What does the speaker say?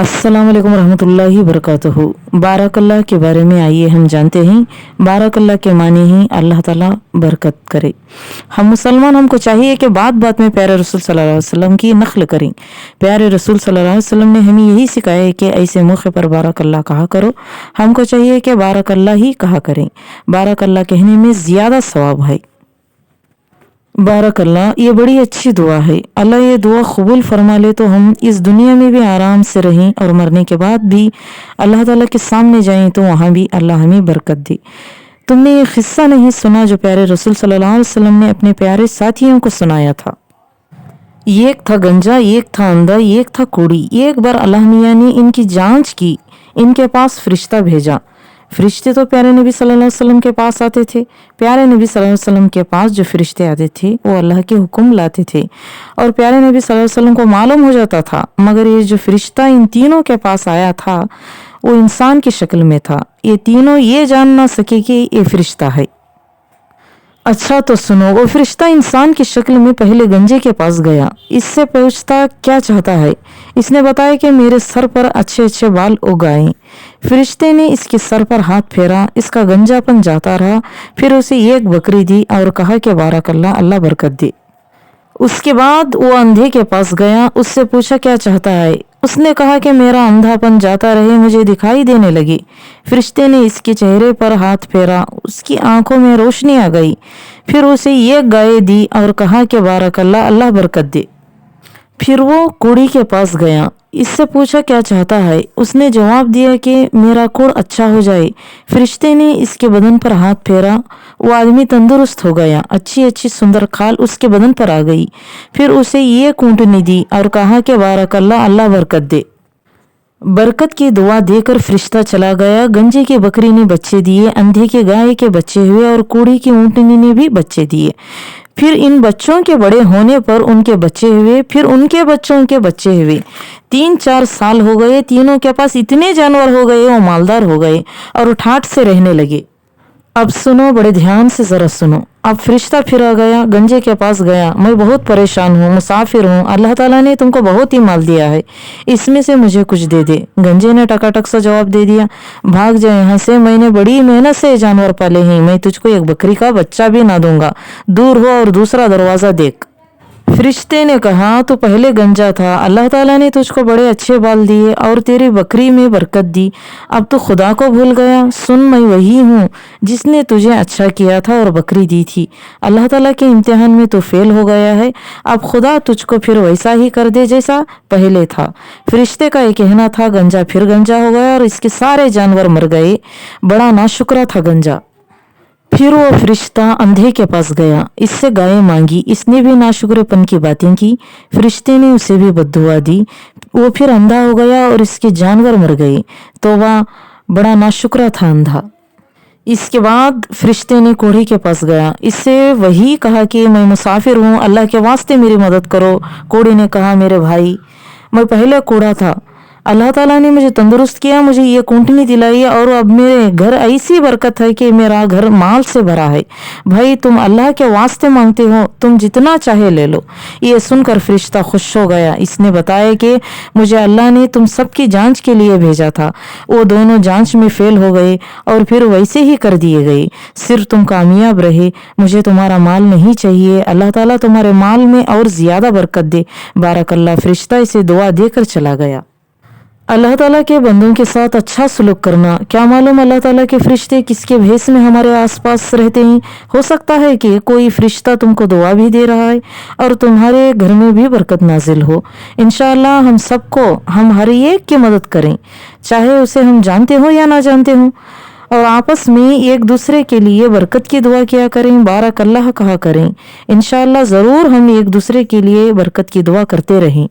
अस्सलाम वालेकुम रहमतुल्लाहि वबरकातुहू। बारकल्लाह के बारे में आइए हम जानते हैं। बारकल्लाह के माने ही अल्लाह ताला बरकत करे। हम मुसलमान, हमको चाहिए कि बात बात में प्यारे रसूल सल्लल्लाहु अलैहि वसल्लम की नक़ल करें। प्यारे रसूल सल्लल्लाहु अलैहि वसल्लम ने हमें यही सिखाया है कि ऐसे मौके पर बारकल्लाह कहा करो। हमको चाहिए कि बारकल्लाह ही कहा करें। बारकल्लाह कहने में ज़्यादा सवाब है। बारकल्लाह ये बड़ी अच्छी दुआ है। अल्लाह ये दुआ कबूल फरमा ले तो हम इस दुनिया में भी आराम से रहें और मरने के बाद भी अल्लाह ताला के सामने जाएं तो वहाँ भी अल्लाह हमें बरकत दे। तुमने ये किस्सा नहीं सुना जो प्यारे रसूल सल्लल्लाहु अलैहि वसल्लम ने अपने प्यारे साथियों को सुनाया था। एक था गंजा, एक था अंधा, एक था कोढ़ी। एक बार अल्लाह मियाँ ने इनकी जांच की, इनके पास फरिश्ता भेजा। फरिश्ते तो प्यारे नबी सल्लल्लाहु अलैहि वसल्लम के पास आते थे। प्यारे नबी सल्लल्लाहु अलैहि वसल्लम के पास जो फरिश्ते आते थे वो अल्लाह के हुक्म लाते थे और प्यारे नबी सल्लल्लाहु अलैहि वसल्लम को मालूम हो जाता था। मगर ये जो फरिश्ता इन तीनों के पास आया था वो इंसान की शक्ल में था। ये तीनों ये जान ना सके कि ये फरिश्ता है। अच्छा तो सुनो, वो फरिश्ता इंसान की शक्ल में पहले गंजे के पास गया। इससे पूछता क्या चाहता है। इसने बताया कि मेरे सर पर अच्छे अच्छे बाल उग आए। फरिश्ते ने इसके सर पर हाथ फेरा, इसका गंजापन जाता रहा। फिर उसे एक बकरी दी और कहा कि बारकल्लाह, अल्लाह बरकत दे। उसके बाद वो अंधे के पास गया, उससे पूछा क्या चाहता है। उसने कहा कि मेरा अंधापन जाता रहे, मुझे दिखाई देने लगे। फरिश्ते ने इसके चेहरे पर हाथ फेरा, उसकी आंखों में रोशनी आ गई। फिर उसे एक गाय दी और कहा कि बारकल्लाह, अल्लाह बरकत दे। फिर वो कोढ़ी के पास गया, इससे पूछा क्या चाहता है। उसने जवाब दिया कि मेरा कोढ़ अच्छा हो जाए। फरिश्ते ने इसके बदन पर हाथ फेरा, वो आदमी तंदुरुस्त हो गया। अच्छी अच्छी सुंदर खाल उसके बदन पर आ गई। फिर उसे ये ऊँटनी दी और कहा कि बारकल्लाह, अल्लाह बरकत दे। बरकत की दुआ देकर फरिश्ता चला गया। गंजे की बकरी ने बच्चे दिए, अंधे के गाय के बच्चे हुए और कोढ़ी की ऊँटनी ने भी बच्चे दिए। फिर इन बच्चों के बड़े होने पर उनके बच्चे हुए, फिर उनके बच्चों के बच्चे हुए। 3-4 साल हो गए। तीनों के पास इतने जानवर हो गए, वो मालदार हो गए और ठाठ से रहने लगे। अब सुनो, बड़े ध्यान से जरा सुनो। अब फरिश्ता फिर आ गया, गंजे के पास गया। मैं बहुत परेशान हूँ, मुसाफिर हूँ। अल्लाह ताला ने तुमको बहुत ही माल दिया है, इसमें से मुझे कुछ दे दे। गंजे ने टकाटक सा जवाब दे दिया, भाग जा यहाँ से, मैंने बड़ी मेहनत से जानवर पाले हैं। मैं तुझको एक बकरी का बच्चा भी ना दूंगा। दूर हो और दूसरा दरवाजा देख। फरिश्ते ने कहा, तो पहले गंजा था, अल्लाह ताला ने तुझको बड़े अच्छे बाल दिए और तेरी बकरी में बरकत दी। अब तो खुदा को भूल गया। सुन, मैं वही हूँ जिसने तुझे अच्छा किया था और बकरी दी थी। अल्लाह ताला के इम्तिहान में तो फेल हो गया है। अब खुदा तुझको फिर वैसा ही कर दे जैसा पहले था। फरिश्ते का ये कहना था। गंजा फिर गंजा हो गया और इसके सारे जानवर मर गए। बड़ा नाशुक्रा था गंजा। फिर वो फरिश्ता अंधे के पास गया, इससे गाय मांगी। इसने भी नाशुक्रपन की बातें की। फरिश्ते ने उसे भी बद्दुआ दी। वो फिर अंधा हो गया और इसके जानवर मर गए। तो वह बड़ा नाशुक्रा था अंधा। इसके बाद फरिश्ते ने कोढ़ी के पास गया, इससे वही कहा कि मैं मुसाफिर हूँ, अल्लाह के वास्ते मेरी मदद करो। कोढ़ी ने कहा, मेरे भाई, मैं पहले कोढ़ा था, अल्लाह ताला ने मुझे तंदुरुस्त किया, मुझे ये ऊँटनी दिलाई और अब मेरे घर ऐसी बरकत है कि मेरा घर माल से भरा है। भाई, तुम अल्लाह के वास्ते मांगते हो, तुम जितना चाहे ले लो। ये सुनकर फरिश्ता खुश हो गया। इसने बताया कि मुझे अल्लाह ने तुम सबकी जांच के लिए भेजा था। वो दोनों जांच में फेल हो गए और फिर वैसे ही कर दिए गए। सिर्फ तुम कामयाब रहे। मुझे तुम्हारा माल नहीं चाहिए। अल्लाह ताला तुम्हारे माल में और ज़्यादा बरकत दे। बारकल्लाह। फरिश्ता इसे दुआ देकर चला गया। अल्लाह ताला के बंदों के साथ अच्छा सलूक करना। क्या मालूम अल्लाह ताला के फरिश्ते किसके भेष में हमारे आसपास रहते हैं। हो सकता है कि कोई फरिश्ता तुमको दुआ भी दे रहा है और तुम्हारे घर में भी बरकत नाजिल हो। इंशाअल्लाह हम सबको, हम हर एक की मदद करें, चाहे उसे हम जानते हो या ना जानते हो, और आपस में एक दूसरे के लिए बरकत की दुआ किया करें, बारकल्लाह कहा करें। इंशाअल्लाह ज़रूर हम एक दूसरे के लिए बरकत की दुआ करते रहें।